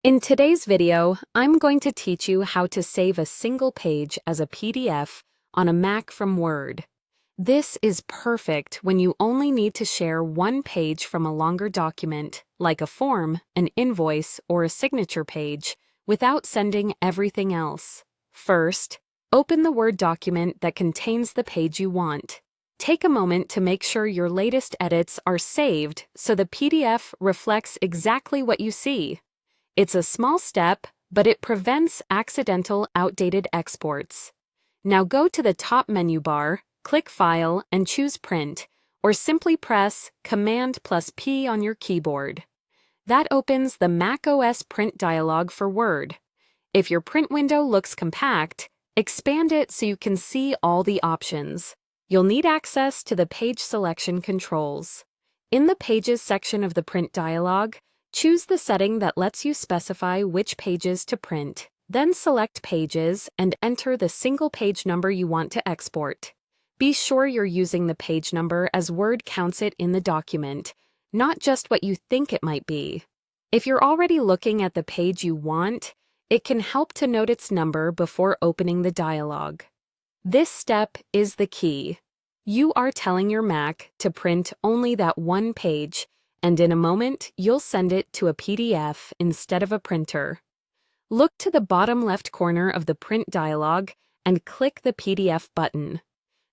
In today's video, I'm going to teach you how to save a single page as a PDF on a Mac from Word. This is perfect when you only need to share one page from a longer document, like a form, an invoice, or a signature page, without sending everything else. First, open the Word document that contains the page you want. Take a moment to make sure your latest edits are saved so the PDF reflects exactly what you see. It's a small step, but it prevents accidental outdated exports. Now go to the top menu bar, click File, and choose Print, or simply press Command+P on your keyboard. That opens the macOS print dialog for Word. If your print window looks compact, expand it so you can see all the options. You'll need access to the page selection controls. In the Pages section of the print dialog, choose the setting that lets you specify which pages to print. Then select Pages and enter the single page number you want to export. Be sure you're using the page number as Word counts it in the document, not just what you think it might be. If you're already looking at the page you want, it can help to note its number before opening the dialog. This step is the key. You are telling your Mac to print only that one page, and in a moment, you'll send it to a PDF instead of a printer. Look to the bottom left corner of the print dialog and click the PDF button.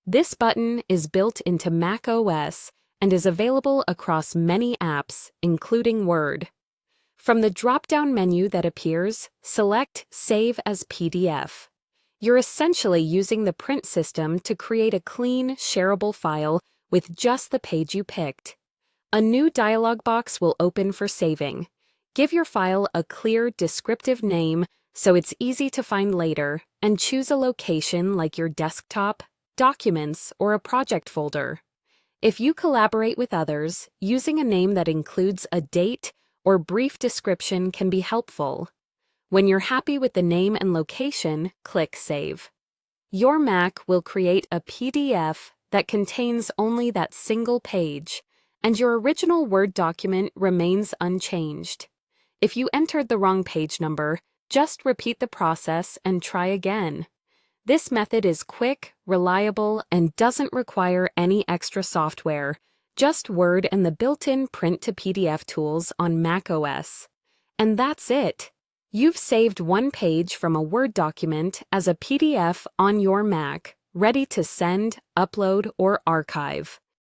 This button is built into macOS and is available across many apps, including Word. From the drop-down menu that appears, select Save as PDF. You're essentially using the print system to create a clean, shareable file with just the page you picked. A new dialog box will open for saving. Give your file a clear, descriptive name so it's easy to find later, and choose a location like your desktop, documents, or a project folder. If you collaborate with others, using a name that includes a date or brief description can be helpful. When you're happy with the name and location, click Save. Your Mac will create a PDF that contains only that single page, and your original Word document remains unchanged. If you entered the wrong page number, just repeat the process and try again. This method is quick, reliable, and doesn't require any extra software, just Word and the built-in print-to-PDF tools on macOS. And that's it. You've saved one page from a Word document as a PDF on your Mac, ready to send, upload, or archive.